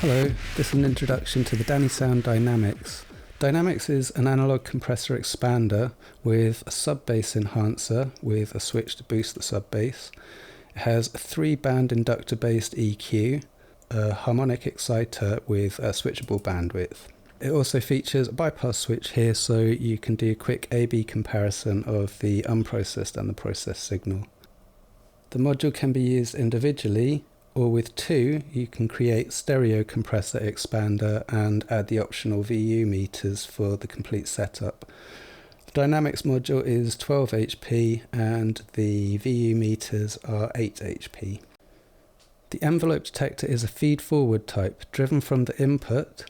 Hello, this is an introduction to the Dannysound Dynamics. Dynamics is an analog compressor expander with a sub-bass enhancer with a switch to boost the sub-bass. It has a 3-band inductor-based EQ, a harmonic exciter with a switchable bandwidth. It also features a bypass switch here, so you can do a quick A/B comparison of the unprocessed and the processed signal. The module can be used individually, or with two, you can create stereo compressor expander and add the optional VU meters for the complete setup. The Dynamics module is 12 HP and the VU meters are 8 HP. The envelope detector is a feed-forward type, driven from the input,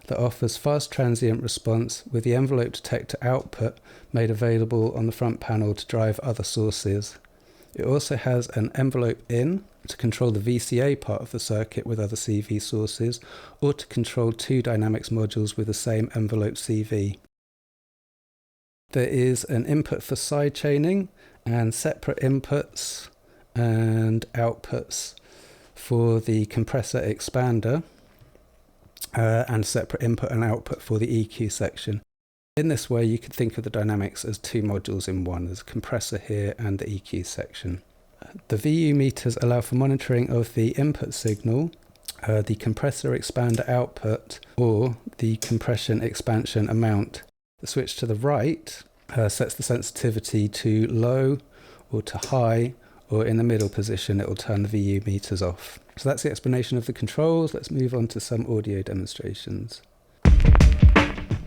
that offers fast transient response with the envelope detector output made available on the front panel to drive other sources. It also has an envelope in to control the VCA part of the circuit with other CV sources, or to control two Dynamics modules with the same envelope CV. There is an input for side chaining and separate inputs and outputs for the compressor expander, and separate input and output for the EQ section. In this way, you could think of the Dynamics as two modules in one. There's a compressor here and the EQ section. The VU meters allow for monitoring of the input signal, the compressor expander output, or the compression expansion amount. The switch to the right sets the sensitivity to low or to high, or in the middle position it will turn the VU meters off. So that's the explanation of the controls. Let's move on to some audio demonstrations.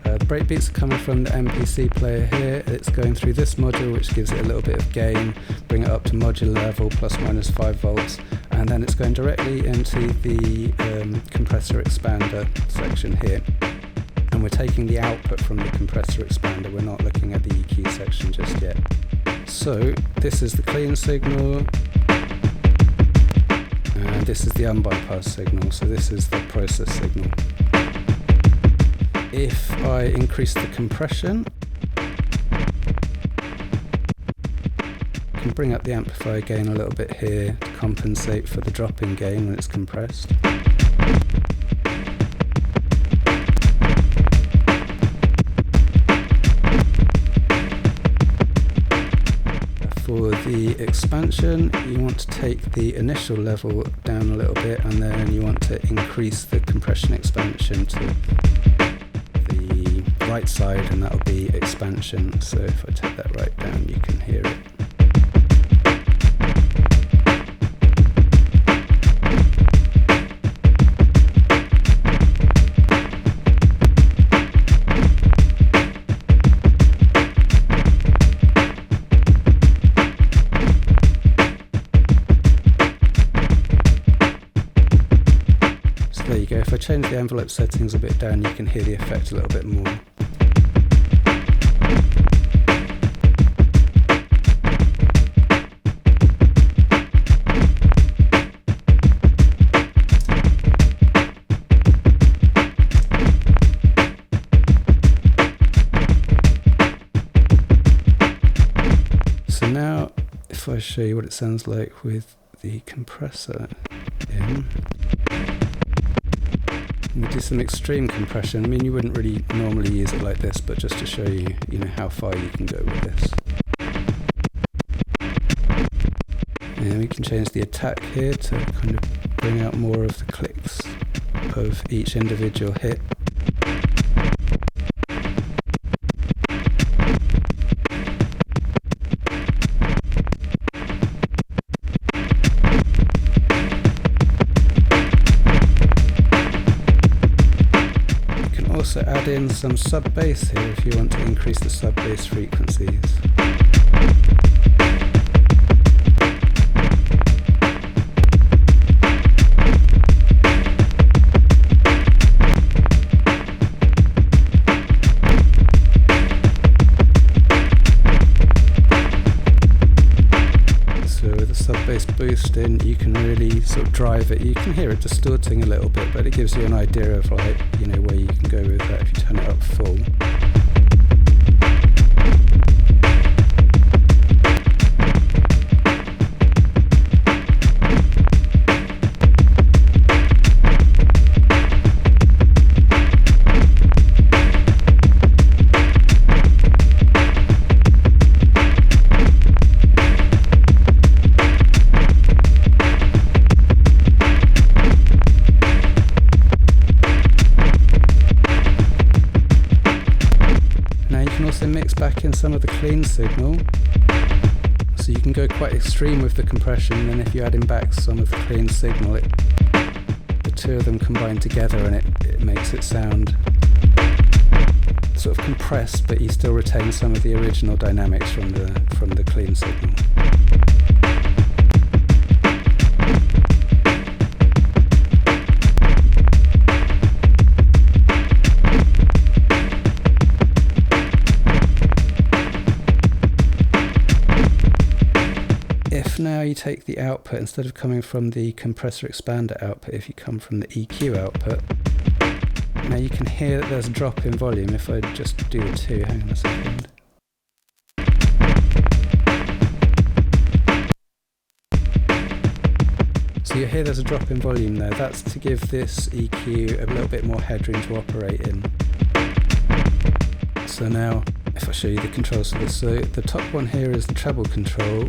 The breakbeats are coming from the MPC player here. It's going through this module, which gives it a little bit of gain, bring it up to modular level, plus minus 5 volts, and then it's going directly into the compressor expander section here. And we're taking the output from the compressor expander, we're not looking at the EQ section just yet. So this is the clean signal, and this is the unbypassed signal, so this is the process signal. If I increase the compression, I can bring up the amplifier gain a little bit here to compensate for the drop in gain when it's compressed. For the expansion, you want to take the initial level down a little bit, and then you want to increase the compression expansion to the right side, and that'll be expansion. So if I take that right down, you can hear it. There you go, if I change the envelope settings a bit down, you can hear the effect a little bit more. So now, if I show you what it sounds like with the compressor in, we do some extreme compression. I mean, you wouldn't really normally use it like this, but just to show you, how far you can go with this. And we can change the attack here to kind of bring out more of the clicks of each individual hit. Also add in some sub-bass here if you want to increase the sub-bass frequencies. So with the sub-bass boost in, you can really sort of drive it. You can hear it distorting a little bit, but it gives you an idea of where you can go with that if you turn it up full. back in some of the clean signal. So you can go quite extreme with the compression, and if you add in back some of the clean signal, the two of them combine together and it makes it sound sort of compressed, but you still retain some of the original dynamics from the clean signal. If now you take the output, instead of coming from the compressor expander output, if you come from the EQ output, now you can hear that there's a drop in volume. If I just do the 2, hang on a second. So you hear there's a drop in volume there. That's to give this EQ a little bit more headroom to operate in. So now, if I show you the controls for this, so the top one here is the treble control,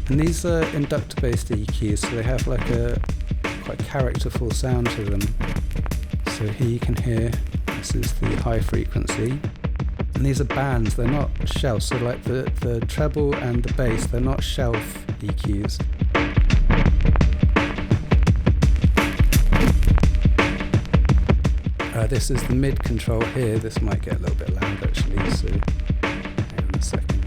and these are inductor-based EQs, so they have like a quite characterful sound to them. So here you can hear, this is the high frequency, and these are bands, they're not shelves, so like the treble and the bass, they're not shelf EQs. This is the mid control here. This might get a little bit loud actually, so hang on a second.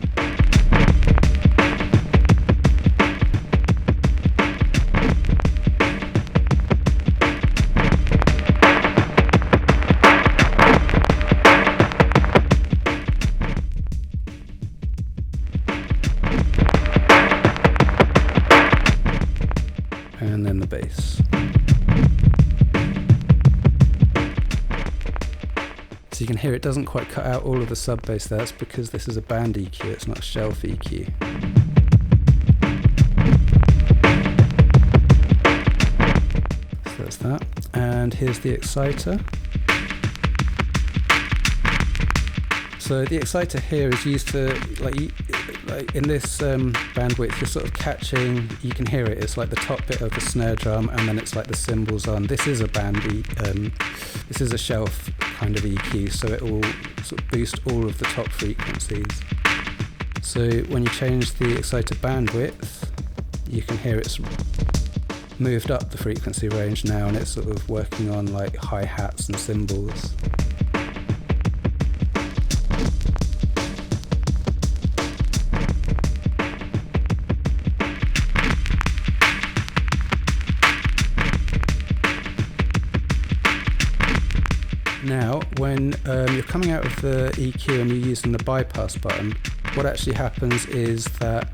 And then the bass. So you can hear it doesn't quite cut out all of the sub bass there. That's because this is a band EQ, it's not a shelf EQ. So that's that. And here's the exciter. So the exciter here is used to, like in this bandwidth, you're sort of catching, you can hear it, it's like the top bit of the snare drum and then it's like the cymbals on. This is a this is a shelf kind of EQ, so it will sort of boost all of the top frequencies. So when you change the exciter bandwidth, you can hear it's moved up the frequency range now, and it's sort of working on like hi-hats and cymbals. Now, when you're coming out of the EQ and you're using the bypass button, what actually happens is that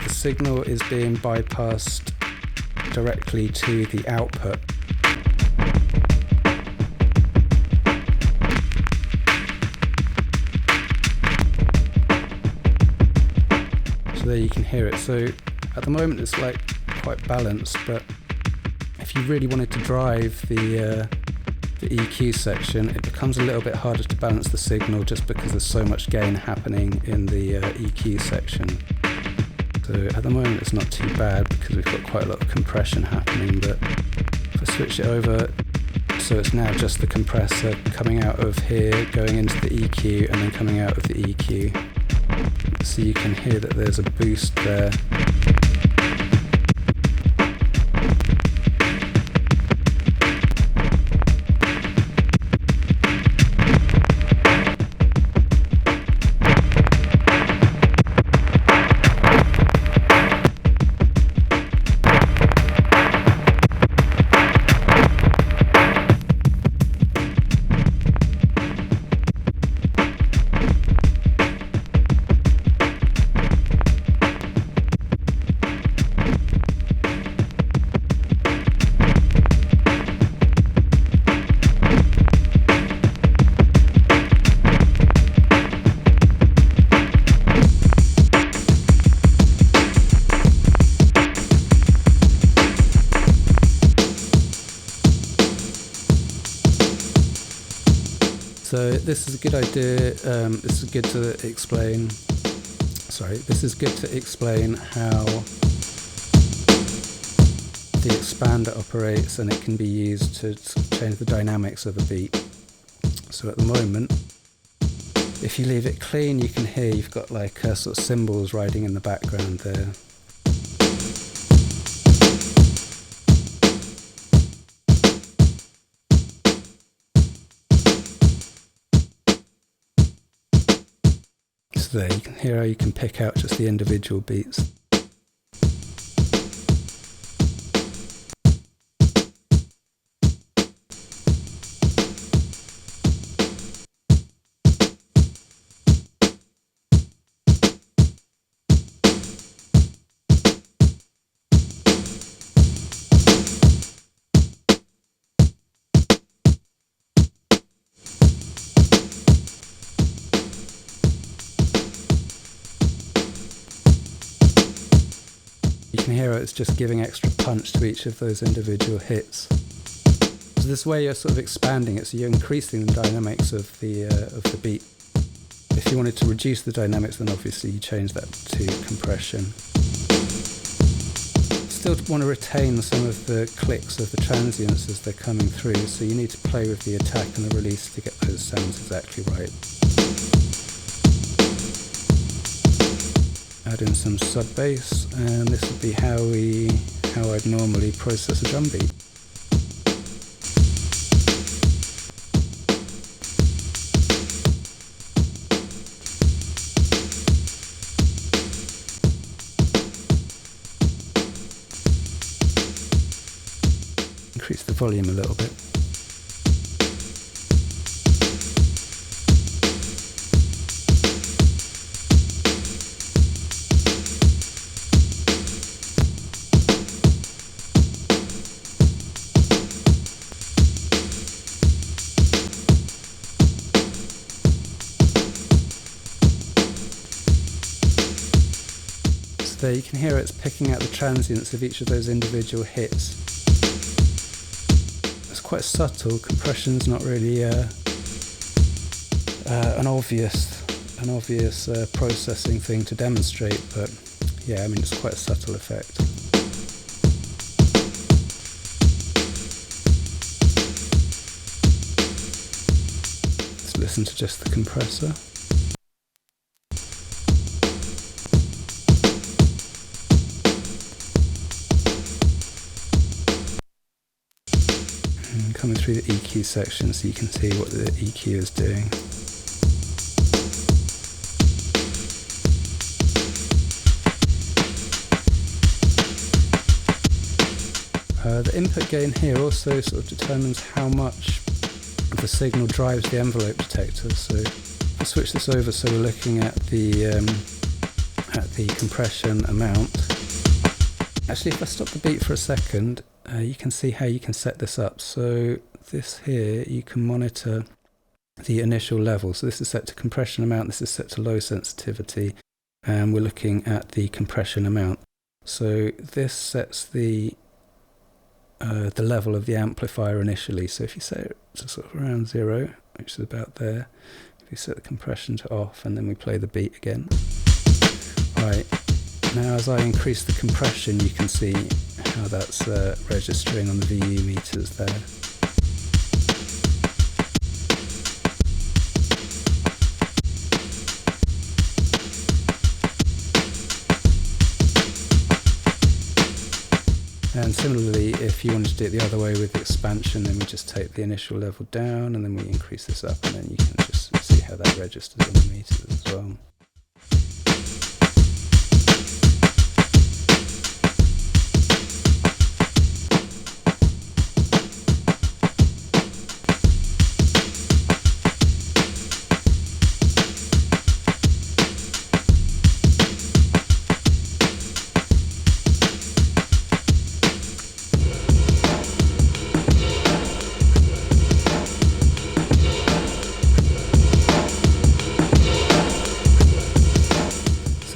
the signal is being bypassed directly to the output. So there you can hear it. So at the moment it's like quite balanced, but if you really wanted to drive the EQ section, it becomes a little bit harder to balance the signal just because there's so much gain happening in the EQ section. So at the moment it's not too bad because we've got quite a lot of compression happening, but if I switch it over, so it's now just the compressor coming out of here, going into the EQ and then coming out of the EQ. So you can hear that there's a boost there. So this is a good idea, this is good to explain, this is good to explain how the expander operates, and it can be used to change the dynamics of a beat. So at the moment, If you leave it clean, you can hear you've got like sort of cymbals riding in the background there. So there, you can hear how you can pick out just the individual beats. You can hear it's just giving extra punch to each of those individual hits. So this way you're sort of expanding it, so you're increasing the dynamics of the beat. If you wanted to reduce the dynamics, then obviously you change that to compression. Still want to retain some of the clicks of the transients as they're coming through, so you need to play with the attack and the release to get those sounds exactly right. Add in some sub bass, and this would be how I'd normally process a drum beat. Increase the volume a little bit. There you can hear it's picking out the transients of each of those individual hits. It's quite subtle. Compression's not really an obvious processing thing to demonstrate, but yeah, I mean it's quite a subtle effect. Let's listen to just the compressor. Coming through the EQ section so you can see what the EQ is doing. The input gain here also sort of determines how much of the signal drives the envelope detector. So I'll switch this over so we're looking at the compression amount. Actually, if I stop the beat for a second, you can see how you can set this up. So this here, you can monitor the initial level. So this is set to compression amount, this is set to low sensitivity, and we're looking at the compression amount. So this sets the level of the amplifier initially. So if you set it to sort of around 0, which is about there, if you set the compression to off, and then we play the beat again. Right. Now as I increase the compression, you can see how that's registering on the VU meters there. And similarly, if you wanted to do it the other way with the expansion, then we just take the initial level down and then we increase this up, and then you can just see how that registers on the meters as well.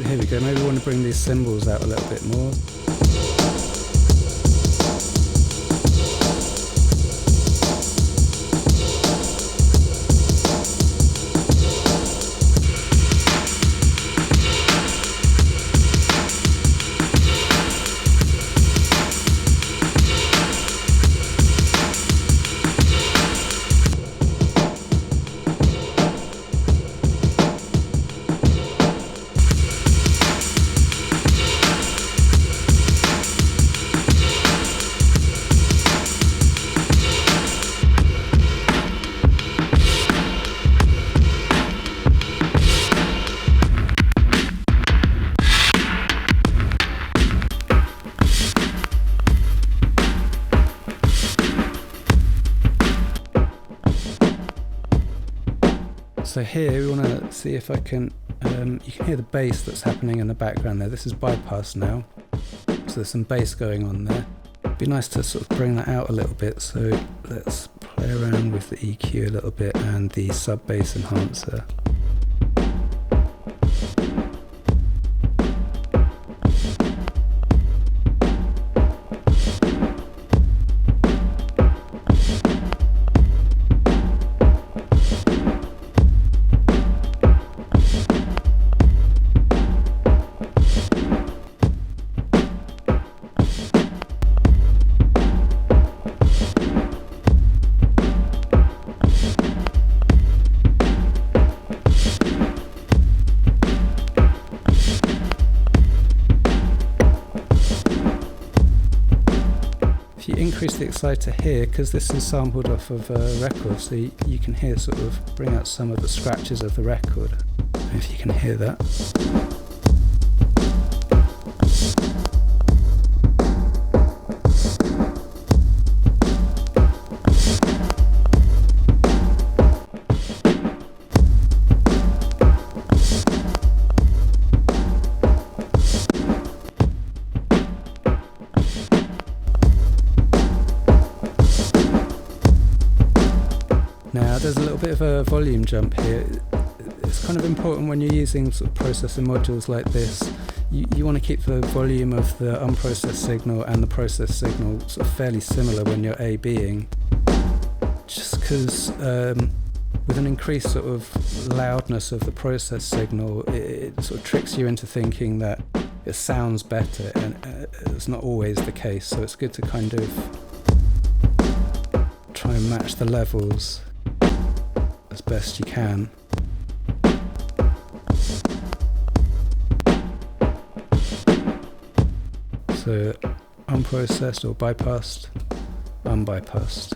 Here we go, maybe we want to bring these cymbals out a little bit more. So here we want to see if I can, you can hear the bass that's happening in the background there. This is bypassed now, so there's some bass going on there. It'd be nice to sort of bring that out a little bit, so let's play around with the EQ a little bit and the sub-bass enhancer. If you increase the exciter here, because this is sampled off of a record, so you can hear sort of bring out some of the scratches of the record, if you can hear that. Now there's a little bit of a volume jump here. It's kind of important when you're using sort of processing modules like this. You want to keep the volume of the unprocessed signal and the processed signal sort of fairly similar when you're A/Bing. Just because with an increased sort of loudness of the processed signal, it sort of tricks you into thinking that it sounds better, and it's not always the case. So it's good to kind of try and match the levels as best you can. So unprocessed or bypassed, unbypassed.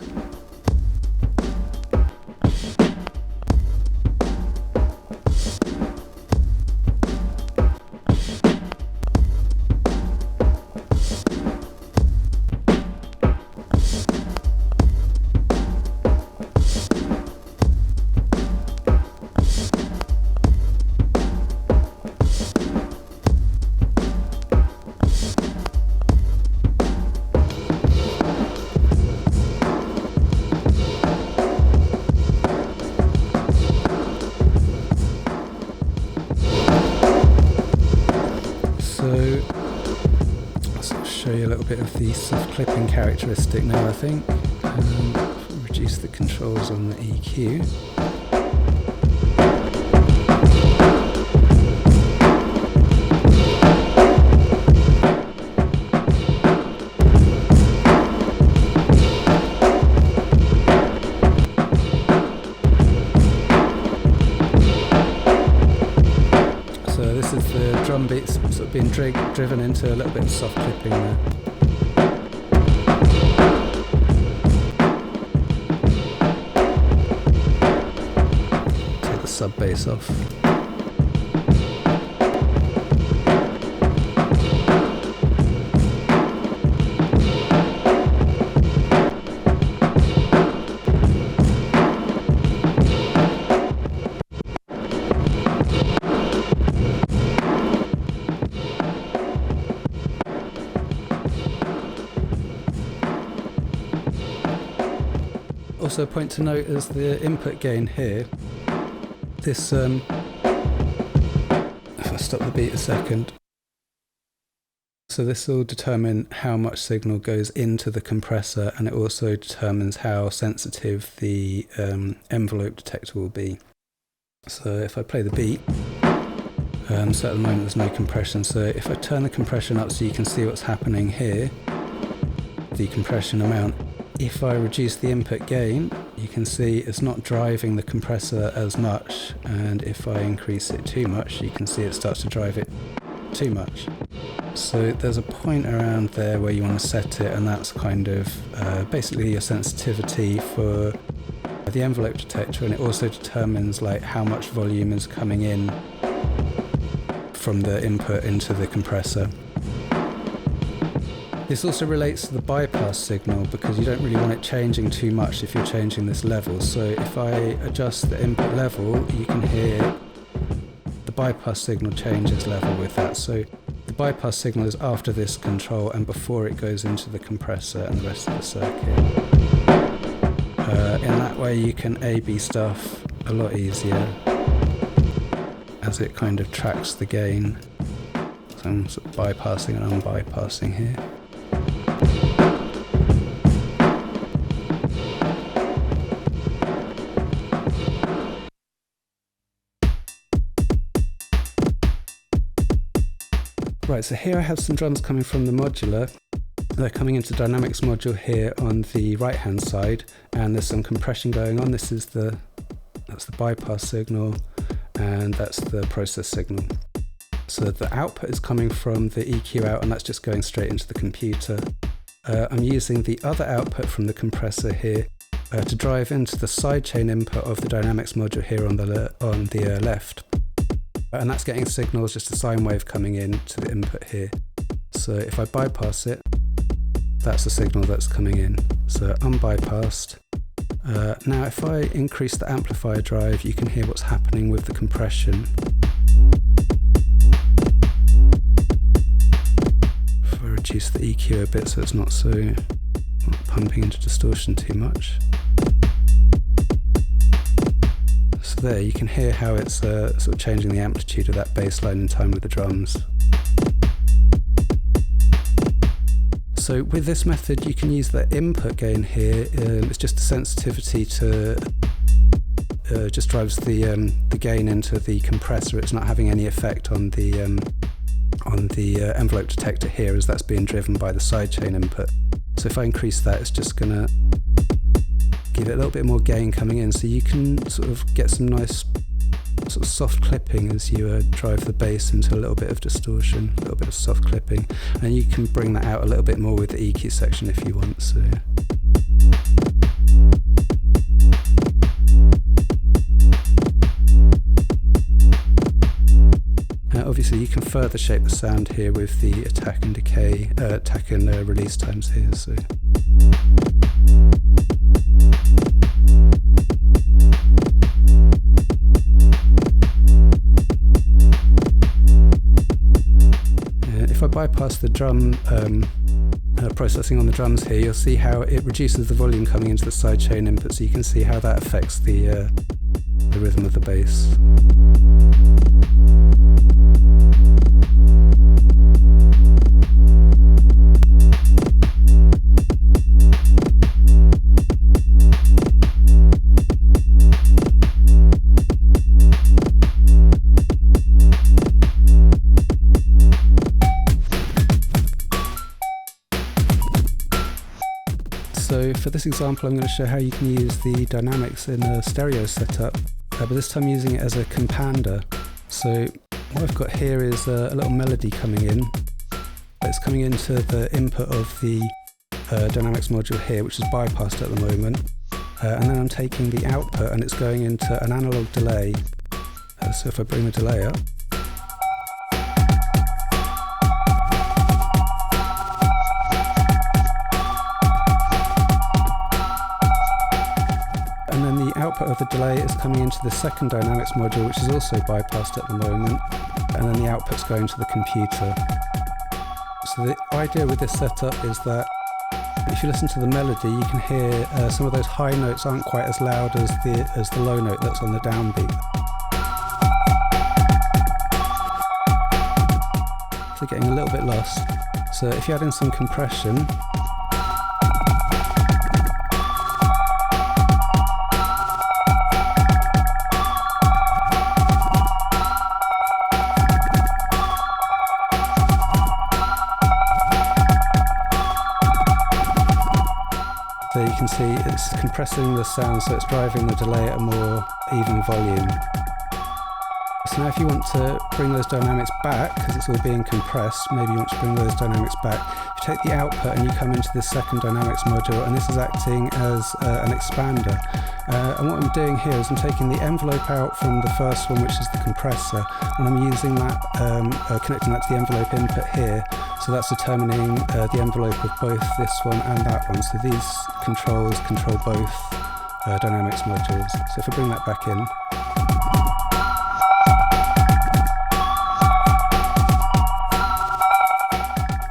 So I'll show you a little bit of the soft clipping characteristic now, I think. Reduce the controls on the EQ. This is the drum beats sort of being driven into a little bit of soft clipping there. Take the sub bass off. Also a point to note is the input gain here. This, if I stop the beat a second, so this will determine how much signal goes into the compressor, and it also determines how sensitive the envelope detector will be. So if I play the beat, so at the moment there's no compression, so if I turn the compression up so you can see what's happening here, the compression amount. If I reduce the input gain, you can see it's not driving the compressor as much, and if I increase it too much, you can see it starts to drive it too much. So there's a point around there where you want to set it, and that's kind of basically your sensitivity for the envelope detector, and it also determines like how much volume is coming in from the input into the compressor. This also relates to the bypass signal because you don't really want it changing too much if you're changing this level. So if I adjust the input level, you can hear the bypass signal changes level with that. So the bypass signal is after this control and before it goes into the compressor and the rest of the circuit. In that way you can A/B stuff a lot easier as it kind of tracks the gain. So I'm sort of bypassing and unbypassing here. Right, so here I have some drums coming from the modular. They're coming into the Dynamics module here on the right hand side, and there's some compression going on. That's the bypass signal, and that's the process signal. So the output is coming from the EQ out, and that's just going straight into the computer. I'm using the other output from the compressor here to drive into the sidechain input of the Dynamics module here on the left. And that's getting signals, just a sine wave coming in to the input here. So if I bypass it, that's the signal that's coming in. So unbypassed. Now if I increase the amplifier drive, you can hear what's happening with the compression. If I reduce the EQ a bit so it's not pumping into distortion too much. So there, you can hear how it's sort of changing the amplitude of that bass line in time with the drums. So with this method you can use the input gain here. It's just a sensitivity to just drives the gain into the compressor. It's not having any effect on the envelope detector here, as that's being driven by the sidechain input. So if I increase that, it's just going to give it a little bit more gain coming in, so you can sort of get some nice sort of soft clipping as you drive the bass into a little bit of distortion, a little bit of soft clipping, and you can bring that out a little bit more with the EQ section if you want. So obviously you can further shape the sound here with the attack and decay, attack and release times here. So if I bypass the drum processing on the drums here, you'll see how it reduces the volume coming into the sidechain input, so you can see how that affects the rhythm of the bass. So for this example I'm going to show how you can use the dynamics in a stereo setup, but this time using it as a compander. So what I've got here is a little melody coming in. It's coming into the input of the Dynamics module here, which is bypassed at the moment, and then I'm taking the output and it's going into an analog delay. So if I bring the delay up, and then the output of the delay is coming into the second Dynamics module, which is also bypassed at the moment, and then the output's going to the computer. So the idea with this setup is that if you listen to the melody, you can hear some of those high notes aren't quite as loud as the low note that's on the downbeat. So getting a little bit lost. So if you add in some compression, so you can see it's compressing the sound, so it's driving the delay at a more even volume. So now if you want to bring those dynamics back, because it's all being compressed, maybe you want to bring those dynamics back, you take the output and you come into this second Dynamics module, and this is acting as an expander. And what I'm doing here is I'm taking the envelope out from the first one, which is the compressor, and I'm using that, connecting that to the envelope input here. So that's determining the envelope of both this one and that one. So these controls control both dynamics modules. So if I bring that back in,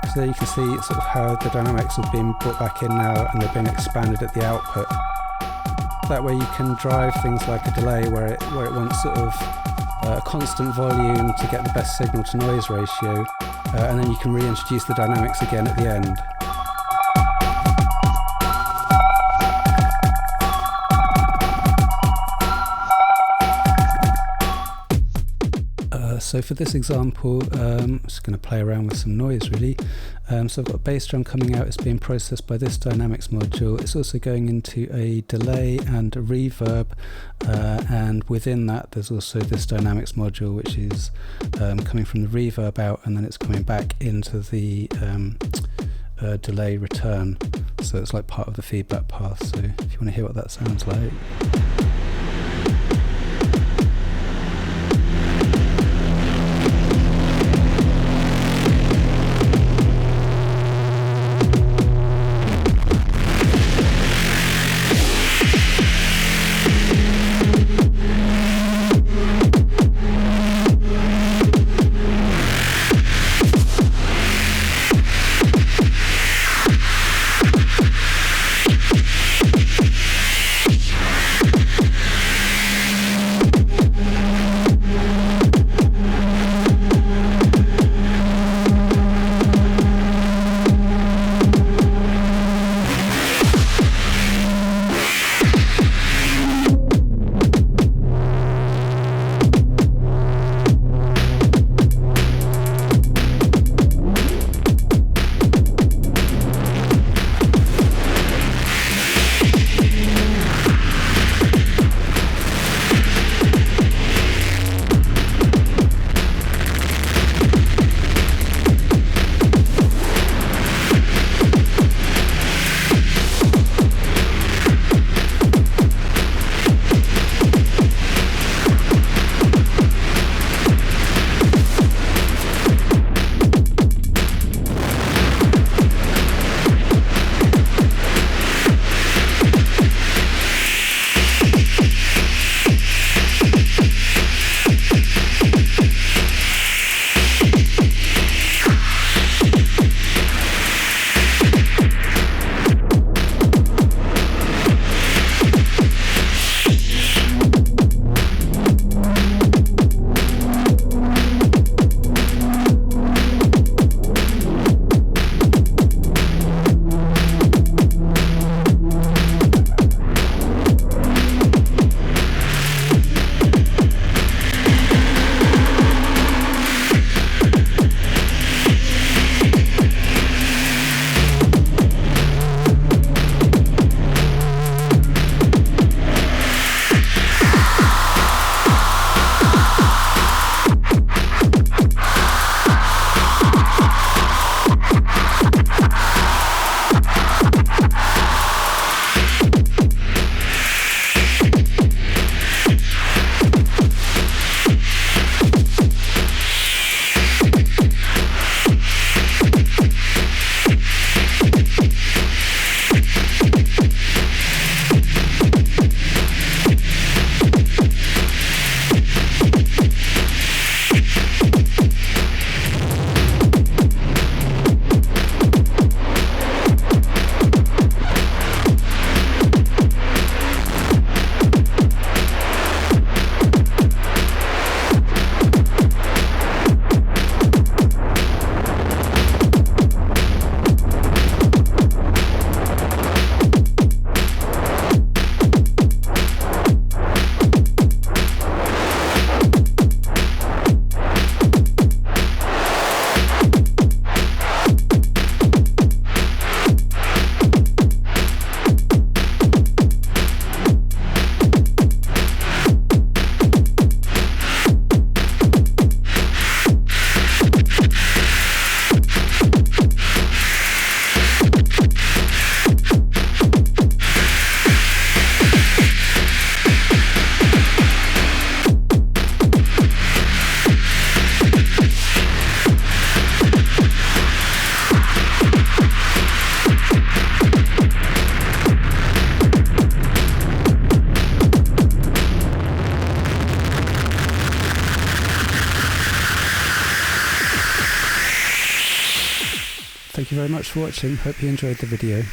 so there you can see sort of how the dynamics have been brought back in now and they've been expanded at the output. That way you can drive things like a delay where it wants sort of a constant volume to get the best signal to noise ratio, and then you can reintroduce the dynamics again at the end. So for this example, I'm just going to play around with some noise really. So I've got a bass drum coming out, it's being processed by this dynamics module. It's also going into a delay and a reverb, and within that there's also this dynamics module which is coming from the reverb out, and then it's coming back into the delay return. So it's like part of the feedback path. So if you want to hear what that sounds like. Thank you very much for watching. Hope you enjoyed the video.